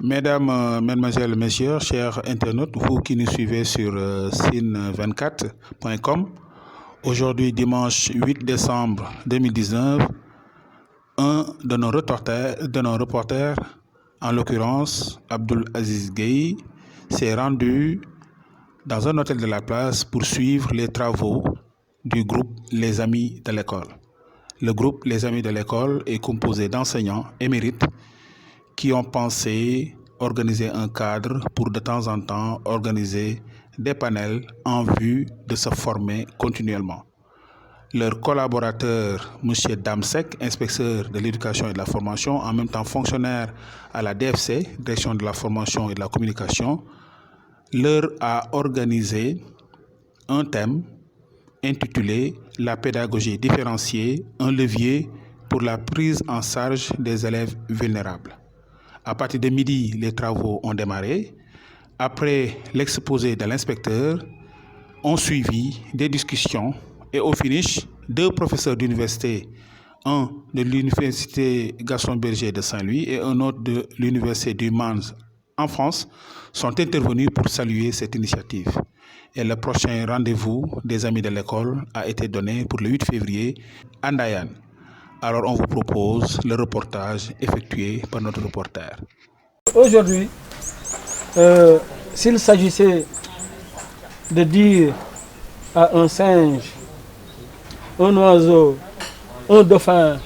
Mesdames, Mesdemoiselles, Messieurs, chers internautes, vous qui nous suivez sur cine24.com, aujourd'hui dimanche 8 décembre 2019, un de nos reporters, en l'occurrence Abdoul Aziz Gueye, s'est rendu dans un hôtel de la place pour suivre les travaux du groupe Les Amis de l'école. Le groupe Les Amis de l'école est composé d'enseignants émérites qui ont pensé organiser un cadre pour de temps en temps organiser des panels en vue de se former continuellement. Leur collaborateur, M. Damsek, inspecteur de l'éducation et de la formation, en même temps fonctionnaire à la DFC, Direction de la formation et de la communication, leur a organisé un thème intitulé « La pédagogie différenciée, un levier pour la prise en charge des élèves vulnérables ». À partir de midi, les travaux ont démarré. Après l'exposé de l'inspecteur, ont suivi des discussions et au finish, deux professeurs d'université, un de l'université Gaston Berger de Saint-Louis et un autre de l'université du Mans en France, sont intervenus pour saluer cette initiative. Et le prochain rendez-vous des amis de l'école a été donné pour le 8 février à Ndayane. Alors on vous propose le reportage effectué par notre reporter. Aujourd'hui, s'il s'agissait de dire à un singe, un oiseau, un dauphin,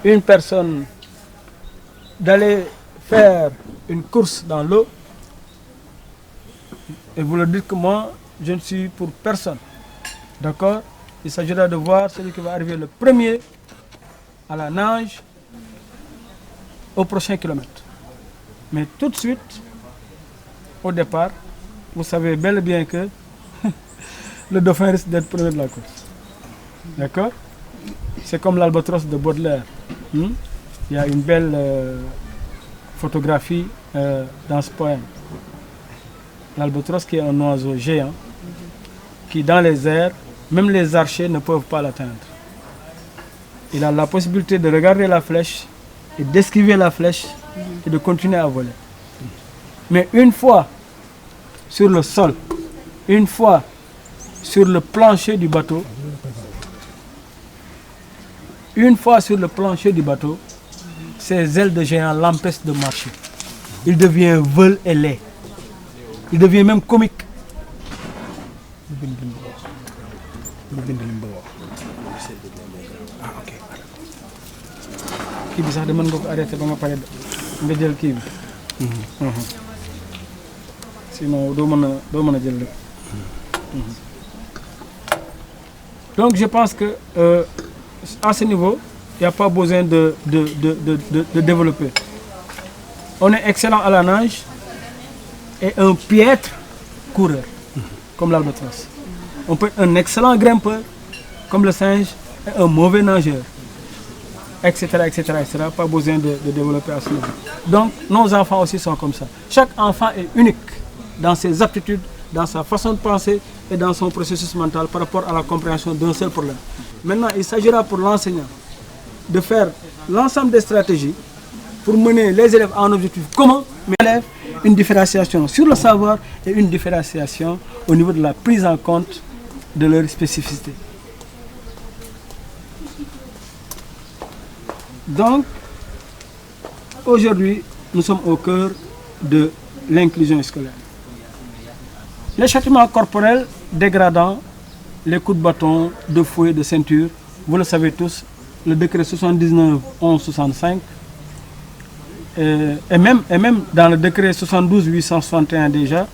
une personne d'aller faire une course dans l'eau, et vous le dites que moi, je ne suis pour personne. D'accord? Il s'agira de voir celui qui va arriver le premier à la nage au prochain kilomètre. Mais tout de suite, au départ, vous savez bel et bien que le dauphin risque d'être premier de la course. D'accord? C'est comme l'albatros de Baudelaire. Il y a une belle photographie dans ce poème. L'albatros qui est un oiseau géant qui dans les airs, même les archers ne peuvent pas l'atteindre. Il a la possibilité de regarder la flèche et d'esquiver la flèche et de continuer à voler. Mais une fois sur le sol, une fois sur le plancher du bateau, ses ailes de géant l'empêchent de marcher. Il devient veule et laid. Il devient même comique. Kii bi sax de mën nga ko arrêté ba nga pare nga jël kii bi. Sinon doo mën a jël lépp. Donc je pense que à ce niveau, il n'y a pas besoin de développer. On est excellent à la nage et un piètre coureur, comme l'albatros. On peut être un excellent grimpeur, comme le singe, et un mauvais nageur. Etc. Pas besoin de développer à ce niveau. Donc, nos enfants aussi sont comme ça. Chaque enfant est unique dans ses aptitudes, dans sa façon de penser et dans son processus mental par rapport à la compréhension d'un seul problème. Maintenant, il s'agira pour l'enseignant de faire l'ensemble des stratégies pour mener les élèves à un objectif commun, mais élèves, une différenciation sur le savoir et une différenciation au niveau de la prise en compte de leur spécificité. Donc, aujourd'hui, nous sommes au cœur de l'inclusion scolaire. Les châtiments corporels dégradants, les coups de bâton, de fouet, de ceinture, vous le savez tous, le décret 79-1165, et même dans le décret 72-861 déjà,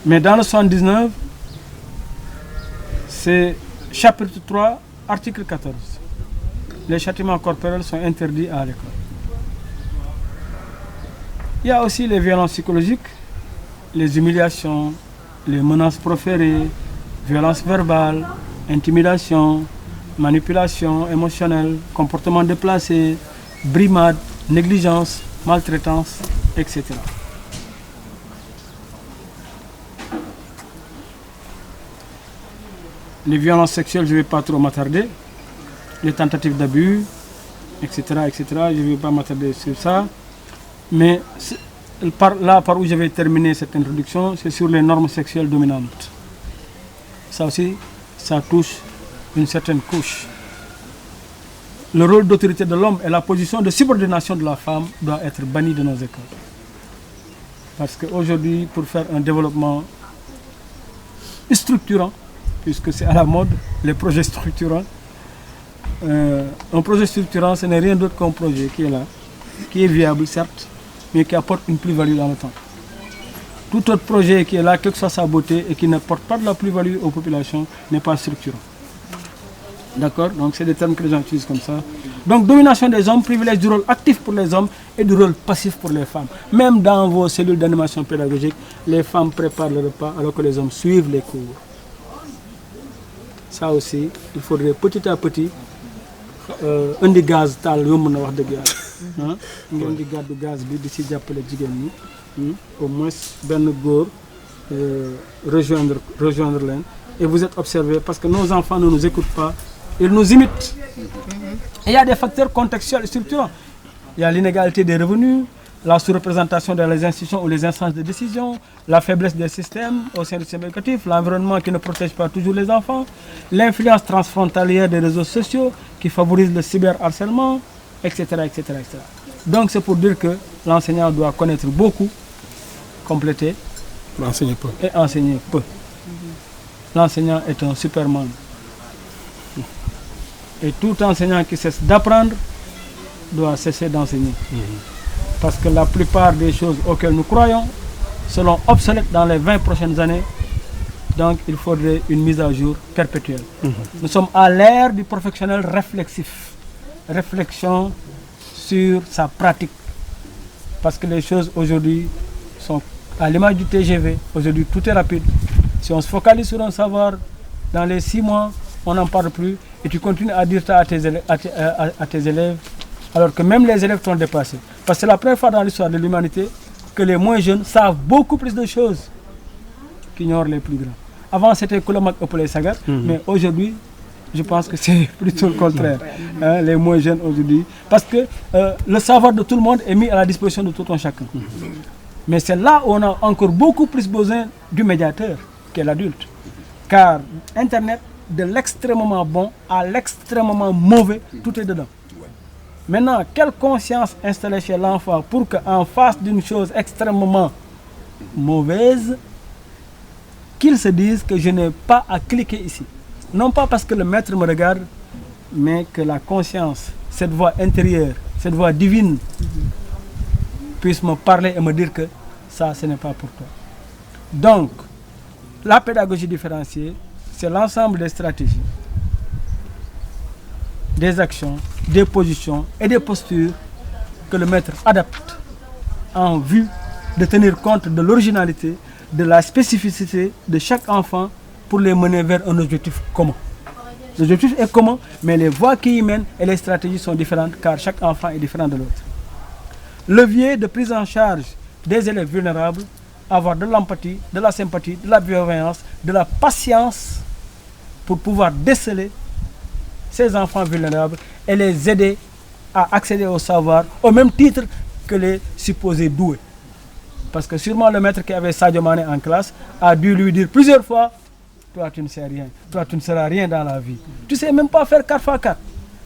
mais dans le 79, c'est chapitre 3, article 14. Les châtiments corporels sont interdits à l'école. Il y a aussi les violences psychologiques, les humiliations, les menaces proférées, violences verbales, intimidation, manipulation émotionnelle, comportement déplacé, brimade, négligence, maltraitance, etc. Les violences sexuelles, je ne vais pas trop m'attarder. Les tentatives d'abus, etc. Je ne vais pas m'attarder sur ça. Mais par où je vais terminer cette introduction, c'est sur les normes sexuelles dominantes. Ça aussi, ça touche une certaine couche. Le rôle d'autorité de l'homme et la position de subordination de la femme doit être banni de nos écoles. Parce qu'aujourd'hui, pour faire un développement structurant, puisque c'est à la mode, les projets structurants, un projet structurant, ce n'est rien d'autre qu'un projet qui est là, qui est viable, certes, mais qui apporte une plus-value dans le temps. Tout autre projet qui est là, quelle que soit sa beauté, et qui n'apporte pas de la plus-value aux populations, n'est pas structurant. D'accord? Donc c'est des termes que les gens utilisent comme ça. Donc domination des hommes, privilège du rôle actif pour les hommes et du rôle passif pour les femmes. Même dans vos cellules d'animation pédagogique, les femmes préparent le repas alors que les hommes suivent les cours. Ça aussi, il faudrait petit à petit un des gaz tal yomb na wax deug yalla ngeen di gaddu gaz bi di ci jappalé jigen ni au moins ben goor rejoindre len et vous êtes observés parce que nos enfants ne nous écoutent pas, ils nous imitent. Et il y a des facteurs contextuels et structurants. Il y a l'inégalité des revenus, la sous-représentation dans les institutions ou les instances de décision, la faiblesse des systèmes au sein du système éducatif, l'environnement qui ne protège pas toujours les enfants, l'influence transfrontalière des réseaux sociaux qui favorise le cyberharcèlement, etc., etc., etc. Donc c'est pour dire que l'enseignant doit connaître beaucoup, compléter, L'enseigner peu. Et enseigner peu. L'enseignant est un superman. Et tout enseignant qui cesse d'apprendre doit cesser d'enseigner. Parce que la plupart des choses auxquelles nous croyons seront obsolètes dans les 20 prochaines années. Donc il faudrait une mise à jour perpétuelle. Nous sommes à l'ère du professionnel réflexif. Réflexion sur sa pratique. Parce que les choses aujourd'hui sont à l'image du TGV. Aujourd'hui tout est rapide. Si on se focalise sur un savoir, dans les 6 mois, on n'en parle plus. Et tu continues à dire ça à tes élèves, alors que même les élèves sont dépassés. Parce que c'est la première fois dans l'histoire de l'humanité que les moins jeunes savent beaucoup plus de choses qu'ignorent les plus grands. Avant c'était Koulomak Opolé Sagar, mais aujourd'hui, je pense que c'est plutôt le contraire. Les moins jeunes aujourd'hui. Parce que le savoir de tout le monde est mis à la disposition de tout un chacun. Mais c'est là où on a encore beaucoup plus besoin du médiateur, qui est l'adulte. Car Internet, de l'extrêmement bon à l'extrêmement mauvais, tout est dedans. Maintenant, quelle conscience installer chez l'enfant pour qu'en face d'une chose extrêmement mauvaise, qu'il se dise que je n'ai pas à cliquer ici. Non pas parce que le maître me regarde, mais que la conscience, cette voix intérieure, cette voix divine, puisse me parler et me dire que ça, ce n'est pas pour toi. Donc, la pédagogie différenciée, c'est l'ensemble des stratégies, des actions, des positions et des postures que le maître adapte en vue de tenir compte de l'originalité, de la spécificité de chaque enfant pour les mener vers un objectif commun. L'objectif est commun, mais les voies qui y mènent et les stratégies sont différentes car chaque enfant est différent de l'autre. Levier de prise en charge des élèves vulnérables, avoir de l'empathie, de la sympathie, de la bienveillance, de la patience pour pouvoir déceler ces enfants vulnérables et les aider à accéder au savoir au même titre que les supposés doués. Parce que sûrement le maître qui avait Sadio Mané en classe a dû lui dire plusieurs fois: toi tu ne sais rien, toi tu ne seras rien dans la vie. Tu ne sais même pas faire 4x4.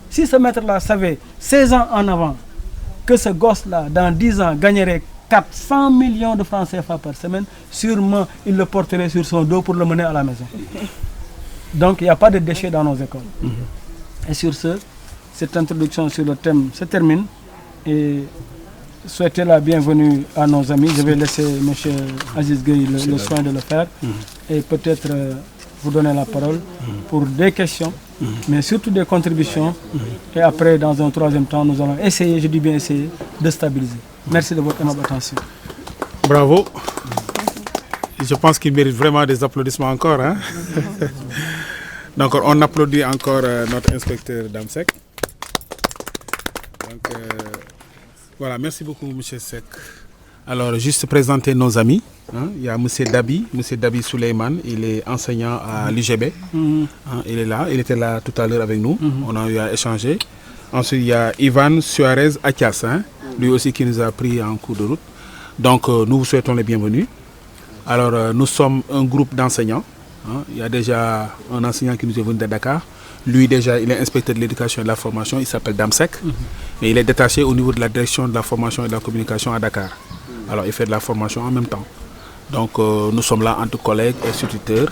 Si ce maître-là savait 16 ans en avant que ce gosse-là, dans 10 ans, gagnerait 400 millions de francs CFA par semaine, sûrement il le porterait sur son dos pour le mener à la maison. Donc il n'y a pas de déchets dans nos écoles. Et sur ce, cette introduction sur le thème se termine. Et souhaiter la bienvenue à nos amis. Je vais laisser M. Aziz Gueye le soin de le faire. Et peut-être vous donner la parole pour des questions, mais surtout des contributions. Et après, dans un troisième temps, nous allons essayer, je dis bien essayer, de stabiliser. Merci de votre aimable attention. Bravo. Je pense qu'il mérite vraiment des applaudissements encore. Hein? Donc on applaudit encore notre inspecteur Damsek. Donc voilà, merci beaucoup M. Sek. Alors juste présenter nos amis. Hein? Il y a M. Dabi Souleyman, il est enseignant à l'UGB. Il est là, il était là tout à l'heure avec nous. On a eu à échanger. Ensuite il y a Ivan Suarez Akias. Hein? lui aussi qui nous a pris en cours de route. Donc nous vous souhaitons les bienvenus. Alors nous sommes un groupe d'enseignants. Il y a déjà un enseignant qui nous est venu de Dakar. Lui déjà, il est inspecteur de l'éducation et de la formation, il s'appelle Damsek. Et il est détaché au niveau de la direction de la formation et de la communication à Dakar. Alors il fait de la formation en même temps. Donc nous sommes là entre collègues, instituteurs,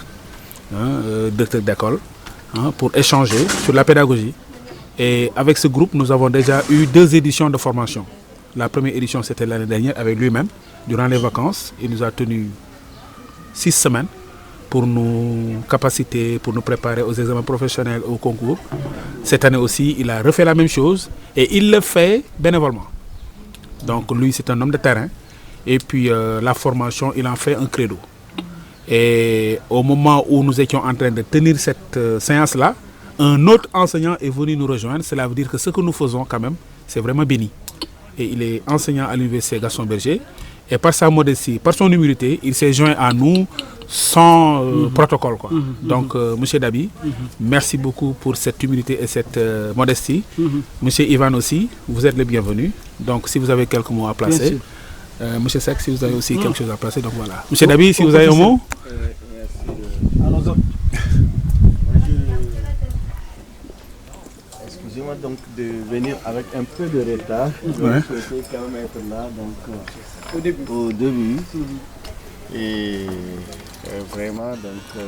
directeurs d'école, pour échanger sur la pédagogie. Et avec ce groupe, nous avons déjà eu 2 éditions de formation. La première édition, c'était l'année dernière avec lui-même. Durant les vacances, il nous a tenu 6 semaines pour nous capaciter, pour nous préparer aux examens professionnels, au concours. Cette année aussi, il a refait la même chose et il le fait bénévolement. Donc lui, c'est un homme de terrain. Et puis la formation, il en fait un credo. Et au moment où nous étions en train de tenir cette séance-là, un autre enseignant est venu nous rejoindre. Cela veut dire que ce que nous faisons quand même, c'est vraiment béni. Et il est enseignant à l'université Gaston Berger. Et par sa modestie, par son humilité, il s'est joint à nous sans protocole, quoi. Donc, Monsieur Dabi, merci beaucoup pour cette humilité et cette modestie. Monsieur Ivan aussi, vous êtes le bienvenu. Donc, si vous avez quelques mots à placer. Monsieur Seck, si vous avez aussi quelque chose à placer, donc voilà. Monsieur Dabi, si vous avez un mot. Excusez-moi donc de venir avec un peu de retard. Je souhaitais quand même être là donc, au début. Et vraiment, donc,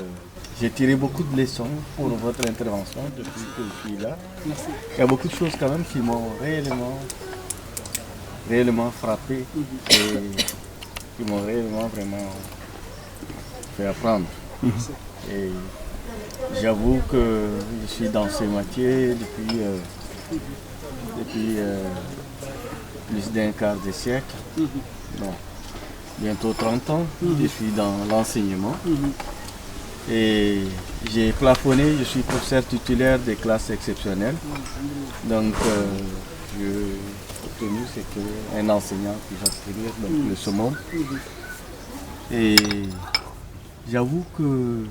j'ai tiré beaucoup de leçons pour votre intervention depuis que je suis là. Merci. Il y a beaucoup de choses quand même qui m'ont réellement frappé et qui m'ont réellement vraiment fait apprendre. Et j'avoue que je suis dans ce métier depuis plus d'un quart de siècle. Bon, bientôt 30 ans, je suis dans l'enseignement. Et j'ai plafonné, je suis professeur titulaire des classes exceptionnelles. Donc, j'ai obtenu c'est un enseignant qui va obtenir donc, le summum. Et j'avoue que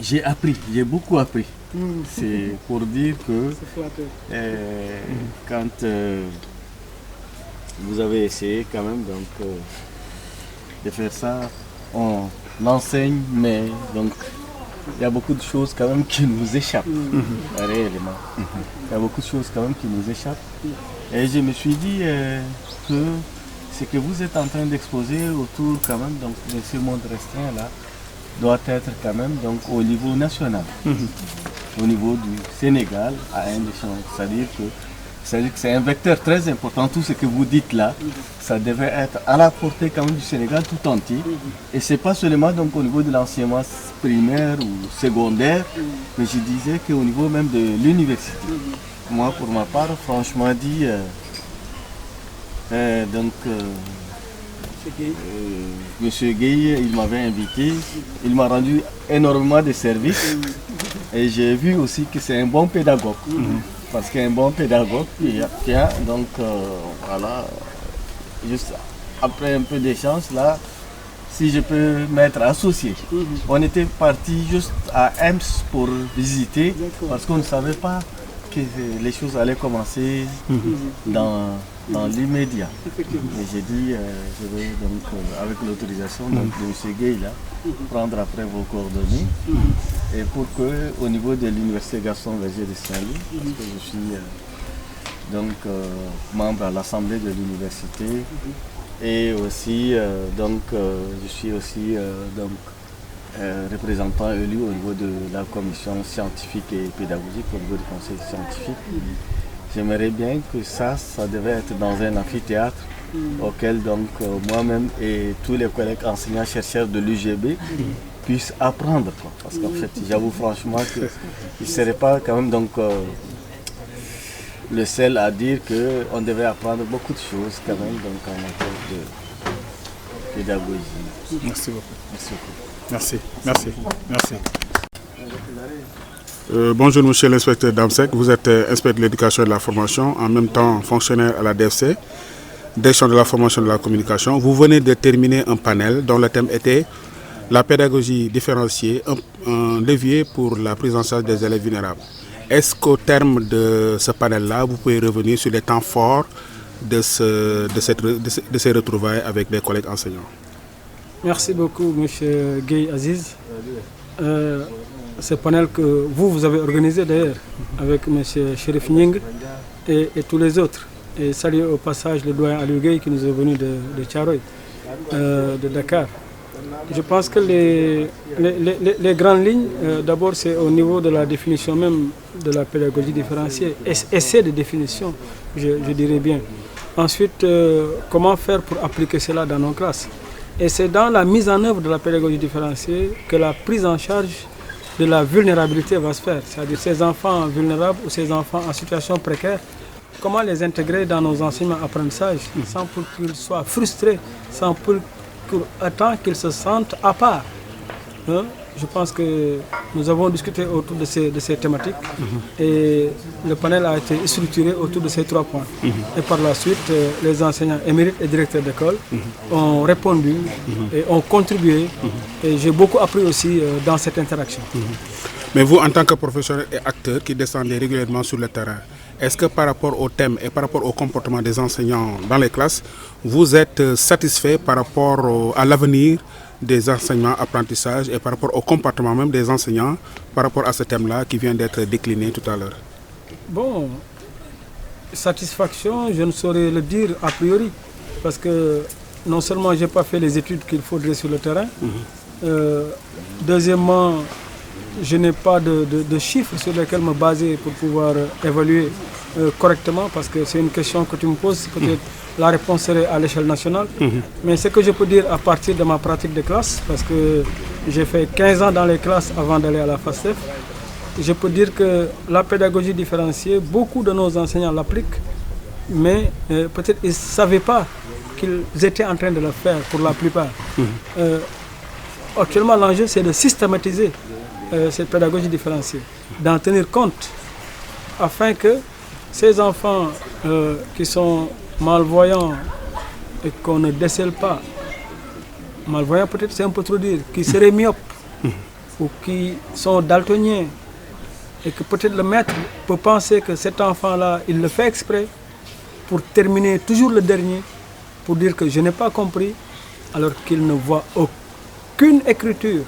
j'ai beaucoup appris. C'est pour dire que quand vous avez essayé quand même donc, de faire ça, on enseigne, mais donc il y a beaucoup de choses quand même qui nous échappent, réellement. Il y a beaucoup de choses quand même qui nous échappent. Et je me suis dit que ce que vous êtes en train d'exposer autour quand même donc, de ce monde restreint là, doit être quand même donc, au niveau national, au niveau du Sénégal à un échange. C'est-à-dire que c'est un vecteur très important, tout ce que vous dites là, ça devait être à la portée quand même du Sénégal tout entier. Et ce n'est pas seulement donc, au niveau de l'enseignement primaire ou secondaire, mais je disais qu'au niveau même de l'université. Moi, pour ma part, franchement dit, Monsieur Gueye, il m'avait invité, il m'a rendu énormément de services et j'ai vu aussi que c'est un bon pédagogue. Parce qu'un bon pédagogue, donc voilà, juste après un peu d'échange là, si je peux m'être associé. On était parti juste à Ems pour visiter parce qu'on ne savait pas que les choses allaient commencer dans l'immédiat. Et j'ai dit, je vais donc, avec l'autorisation de M. Gueye là, prendre après vos coordonnées. Et pour que, au niveau de l'université Gaston Berger de Saint-Louis, parce que je suis donc membre à l'assemblée de l'université, et aussi donc je suis aussi donc représentant élu au niveau de la commission scientifique et pédagogique, au niveau du conseil scientifique. J'aimerais bien que ça devait être dans un amphithéâtre auquel donc moi-même et tous les collègues enseignants chercheurs de l'UGB puissent apprendre. Quoi. Parce qu'en fait, j'avoue franchement qu'il ne serait pas quand même donc le seul à dire qu'on devait apprendre beaucoup de choses quand même donc en matière de pédagogie. Merci beaucoup. Merci beaucoup. Merci, merci, merci. Bonjour monsieur l'inspecteur Damsek, vous êtes inspecteur de l'éducation et de la formation, en même temps fonctionnaire à la DFC, direction de la formation et de la communication. Vous venez de terminer un panel dont le thème était la pédagogie différenciée, un levier pour la prise en charge des élèves vulnérables. Est-ce qu'au terme de ce panel-là, vous pouvez revenir sur les temps forts de ces retrouvailles avec les collègues enseignants? Merci beaucoup, M. Gueye Aziz. Ce panel que vous avez organisé d'ailleurs avec M. Chérif Nying et tous les autres. Et saluer au passage le doyen Aliou Gueye qui nous est venu de Thiaroye, de Dakar. Je pense que les grandes lignes, d'abord c'est au niveau de la définition même de la pédagogie différenciée, essai de définition, je dirais bien. Ensuite, comment faire pour appliquer cela dans nos classes. Et c'est dans la mise en œuvre de la pédagogie différenciée que la prise en charge de la vulnérabilité va se faire. C'est-à-dire ces enfants vulnérables ou ces enfants en situation précaire, comment les intégrer dans nos enseignements apprentissages sans pour qu'ils soient frustrés, sans pour autant qu'ils se sentent à part. Je pense que nous avons discuté autour de ces thématiques et le panel a été structuré autour de ces 3 points. Et par la suite, les enseignants émérites et directeurs d'école ont répondu et ont contribué. Et j'ai beaucoup appris aussi dans cette interaction. Mais vous, en tant que professeur et acteur qui descendez régulièrement sur le terrain, est-ce que par rapport au thème et par rapport au comportement des enseignants dans les classes, vous êtes satisfait par rapport à l'avenir des enseignements apprentissages et par rapport au comportement même des enseignants par rapport à ce thème-là qui vient d'être décliné tout à l'heure? Bon, satisfaction, je ne saurais le dire a priori, parce que non seulement je n'ai pas fait les études qu'il faudrait sur le terrain, deuxièmement, je n'ai pas de chiffres sur lesquels me baser pour pouvoir évaluer correctement, parce que c'est une question que tu me poses, peut-être la réponse serait à l'échelle nationale. Mais ce que je peux dire à partir de ma pratique de classe, parce que j'ai fait 15 ans dans les classes avant d'aller à la FASTEF, je peux dire que la pédagogie différenciée, beaucoup de nos enseignants l'appliquent, mais peut-être ils ne savaient pas qu'ils étaient en train de le faire pour la plupart. Actuellement, l'enjeu, c'est de systématiser cette pédagogie différenciée, d'en tenir compte, afin que ces enfants qui sont malvoyants et qu'on ne décèle pas, malvoyants peut-être c'est un peu trop dire, qui seraient myopes ou qui sont daltoniens, et que peut-être le maître peut penser que cet enfant-là, il le fait exprès pour terminer toujours le dernier, pour dire que je n'ai pas compris, alors qu'il ne voit aucune écriture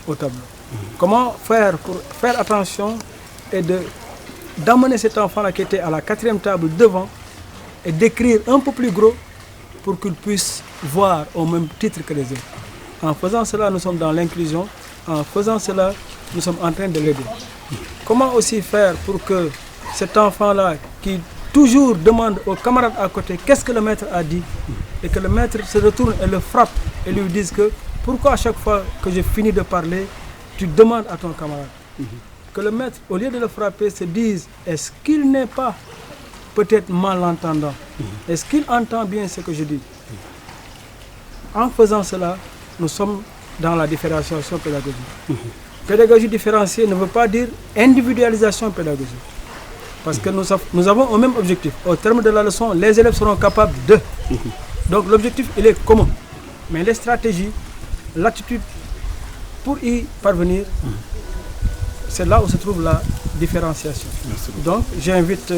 au tableau. Comment faire pour faire attention et d'amener cet enfant-là qui était à la 4e table devant et d'écrire un peu plus gros pour qu'il puisse voir au même titre que les autres. En faisant cela, nous sommes dans l'inclusion. En faisant cela, nous sommes en train de l'aider. Comment aussi faire pour que cet enfant-là qui toujours demande aux camarades à côté qu'est-ce que le maître a dit et que le maître se retourne et le frappe et lui dise que pourquoi à chaque fois que j'ai fini de parler, tu demandes à ton camarade. Que le maître, au lieu de le frapper, se dise est-ce qu'il n'est pas peut-être malentendant? Est-ce qu'il entend bien ce que je dis? En faisant cela, nous sommes dans la différenciation pédagogique. Pédagogie différenciée ne veut pas dire individualisation pédagogique. Parce que nous avons un même objectif. Au terme de la leçon, les élèves seront capables de. Donc l'objectif, il est commun. Mais les stratégies, l'attitude pour y parvenir, c'est là où se trouve la différenciation. Donc j'invite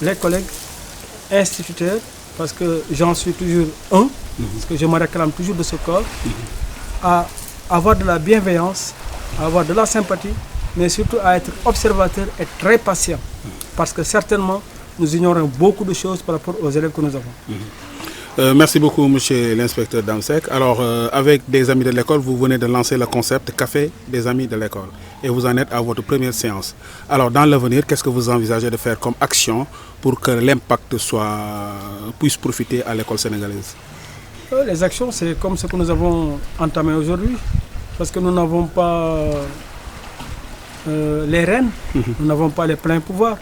les collègues instituteurs, parce que j'en suis toujours un, parce que je me réclame toujours de ce corps, à avoir de la bienveillance, à avoir de la sympathie, mais surtout à être observateur et très patient. Parce que certainement, nous ignorons beaucoup de choses par rapport aux élèves que nous avons. Merci beaucoup, monsieur l'inspecteur Damsek. Alors, avec des amis de l'école, vous venez de lancer le concept Café des amis de l'école. Et vous en êtes à votre première séance. Alors, dans l'avenir, qu'est-ce que vous envisagez de faire comme action pour que l'impact puisse profiter à l'école sénégalaise? Les actions, c'est comme ce que nous avons entamé aujourd'hui. Parce que nous n'avons pas les rênes, nous n'avons pas les pleins pouvoirs.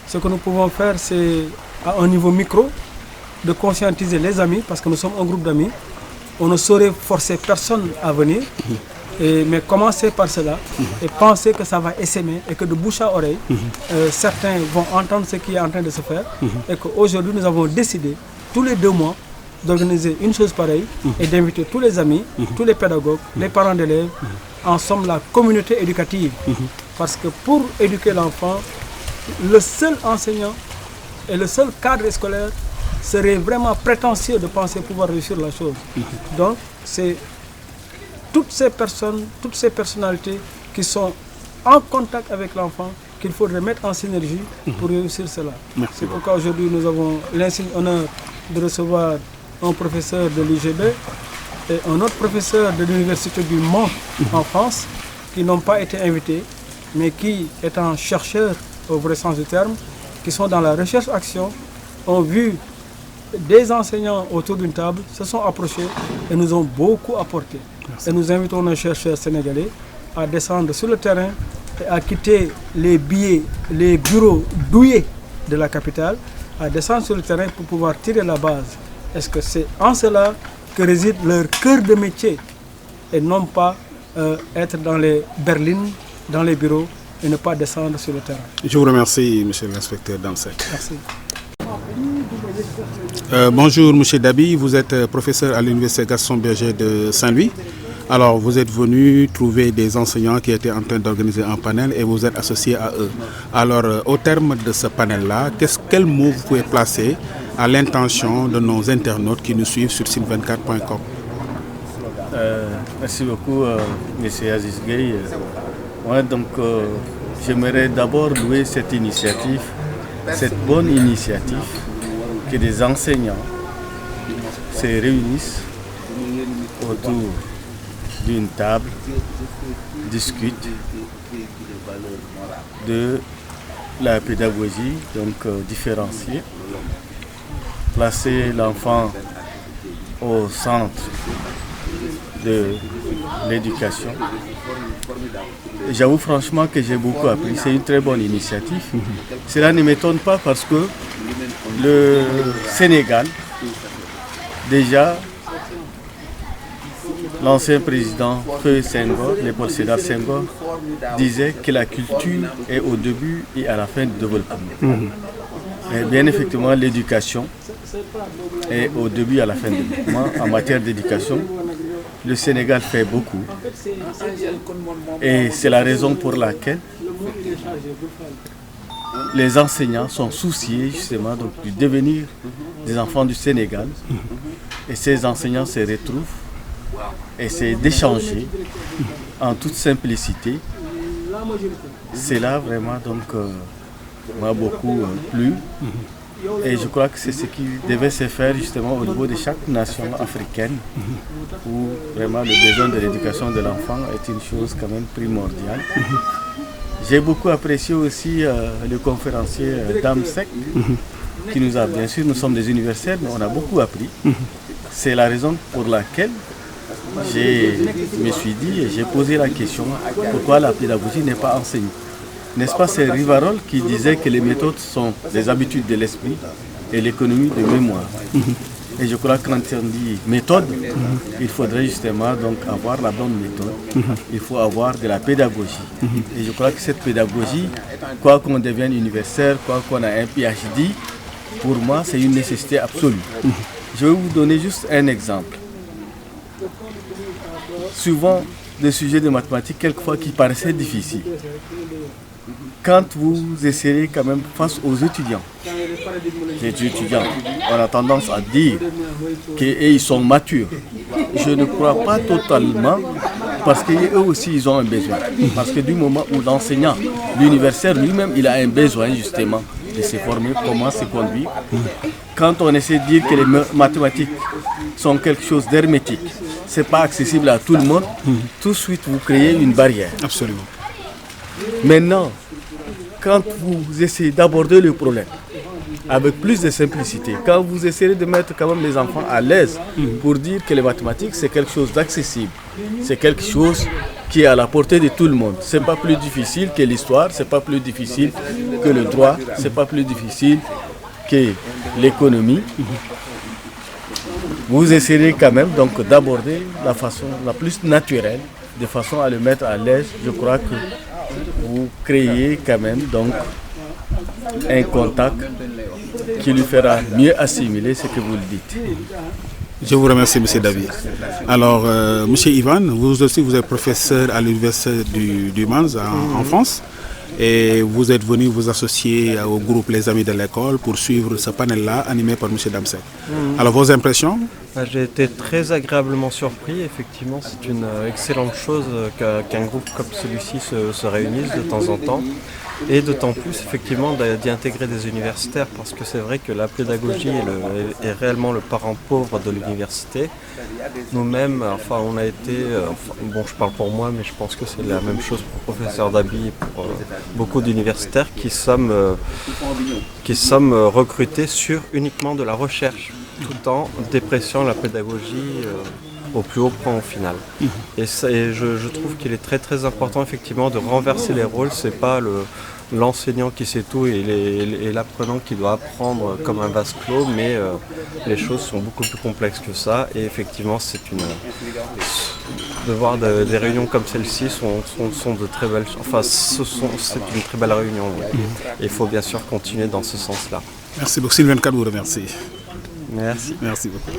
Ce que nous pouvons faire, c'est à un niveau micro, de conscientiser les amis, parce que nous sommes un groupe d'amis. On ne saurait forcer personne à venir, mais commencer par cela et penser que ça va essaimer et que de bouche à oreille, certains vont entendre ce qui est en train de se faire et qu'aujourd'hui nous avons décidé, tous les 2 mois, d'organiser une chose pareille et d'inviter tous les amis, tous les pédagogues, les parents d'élèves, en somme la communauté éducative. Parce que pour éduquer l'enfant, le seul enseignant et le seul cadre scolaire serait vraiment prétentieux de penser pouvoir réussir la chose. Donc, c'est toutes ces personnes, toutes ces personnalités qui sont en contact avec l'enfant qu'il faudrait mettre en synergie pour réussir cela. C'est pourquoi aujourd'hui nous avons l'insigne honneur de recevoir un professeur de l'UGB et un autre professeur de l'Université du Mans en France qui n'ont pas été invités, mais qui, étant chercheurs au vrai sens du terme, qui sont dans la recherche-action, ont vu des enseignants autour d'une table, se sont approchés et nous ont beaucoup apporté. Et nous invitons nos chercheurs sénégalais à descendre sur le terrain et à quitter les bureaux douillés de la capitale, à descendre sur le terrain pour pouvoir tirer la base. Est-ce que c'est en cela que réside leur cœur de métier et non pas être dans les berlines, dans les bureaux et ne pas descendre sur le terrain. Je vous remercie, monsieur l'inspecteur Damsek. Merci. Bonjour, monsieur Dabi, vous êtes professeur à l'Université Gaston Berger de Saint-Louis. Alors, vous êtes venu trouver des enseignants qui étaient en train d'organiser un panel et vous êtes associé à eux. Alors, au terme de ce panel-là, quel mot vous pouvez placer à l'intention de nos internautes qui nous suivent sur site24.com? Merci beaucoup, M. Aziz Gueye. J'aimerais d'abord louer cette initiative, cette bonne initiative que des enseignants se réunissent autour d'une table, discutent de la pédagogie différenciée, placer l'enfant au centre de l'éducation. J'avoue franchement que j'ai beaucoup appris, c'est une très bonne initiative. Cela ne m'étonne pas parce que le Sénégal, déjà, l'ancien président Feu Senghor, Léopold Sédar Senghor, disait que la culture est au début et à la fin du développement. Et bien effectivement, l'éducation est au début et à la fin du développement. En matière d'éducation, le Sénégal fait beaucoup. Et c'est la raison pour laquelle les enseignants sont souciés justement du devenir des enfants du Sénégal. Et ces enseignants se retrouvent, essaient d'échanger en toute simplicité. C'est là vraiment m'a beaucoup plu. Et je crois que c'est ce qui devait se faire justement au niveau de chaque nation africaine, où vraiment le besoin de l'éducation de l'enfant est une chose quand même primordiale. J'ai beaucoup apprécié aussi le conférencier Damsek, qui nous a, bien sûr, nous sommes des universitaires, mais on a beaucoup appris. C'est la raison pour laquelle je me suis dit et j'ai posé la question, pourquoi la pédagogie n'est pas enseignée? N'est-ce pas, c'est Rivarol qui disait que les méthodes sont les habitudes de l'esprit et l'économie de mémoire. Et je crois que quand on dit méthode, il faudrait justement avoir la bonne méthode. Il faut avoir de la pédagogie. Et je crois que cette pédagogie, quoi qu'on devienne universitaire, quoi qu'on ait un PhD, pour moi c'est une nécessité absolue. Je vais vous donner juste un exemple. Souvent, des sujets de mathématiques, quelquefois qui paraissaient difficiles. Quand vous essayez quand même face aux étudiants, les étudiants, on a tendance à dire qu'ils sont matures. Je ne crois pas totalement, parce qu'eux aussi ils ont un besoin. Parce que du moment où l'enseignant, l'universitaire lui-même, il a un besoin justement de se former, comment se conduire. Quand on essaie de dire que les mathématiques sont quelque chose d'hermétique, ce n'est pas accessible à tout le monde, tout de suite vous créez une barrière. Absolument. Maintenant, quand vous essayez d'aborder le problème avec plus de simplicité, quand vous essayez de mettre quand même les enfants à l'aise pour dire que les mathématiques c'est quelque chose d'accessible, c'est quelque chose qui est à la portée de tout le monde. Ce n'est pas plus difficile que l'histoire, ce n'est pas plus difficile que le droit, ce n'est pas plus difficile que l'économie. Vous essayez quand même d'aborder la façon la plus naturelle, de façon à le mettre à l'aise. Je crois que vous créez quand même un contact qui lui fera mieux assimiler ce que vous le dites. Je vous remercie, M. David. Alors, M. Ivan, vous aussi, vous êtes professeur à l'Université du Mans en France. et vous êtes venu vous associer au groupe Les Amis de l'école pour suivre ce panel-là animé par M. Damsek. Alors vos impressions? J'ai été très agréablement surpris. Effectivement, c'est une excellente chose qu'un groupe comme celui-ci se réunisse de temps en temps. Et d'autant plus, effectivement, d'y intégrer des universitaires, parce que c'est vrai que la pédagogie est réellement le parent pauvre de l'université. Nous-mêmes, enfin, on a été, bon, je parle pour moi, mais je pense que c'est la même chose pour le professeur Dabi et pour beaucoup d'universitaires qui sommes recrutés sur uniquement de la recherche, tout en dépréciant la pédagogie au plus haut point au final. Et je trouve qu'il est très très important effectivement de renverser les rôles. C'est pas l'enseignant qui sait tout et l'apprenant qui doit apprendre comme un vase clos, mais les choses sont beaucoup plus complexes que ça. Et effectivement, de voir des réunions comme celle-ci sont de très belles. Enfin, c'est une très belle réunion. Ouais. Et il faut bien sûr continuer dans ce sens-là. Merci beaucoup. Sylvain Kad vous remercie. Merci. Merci beaucoup.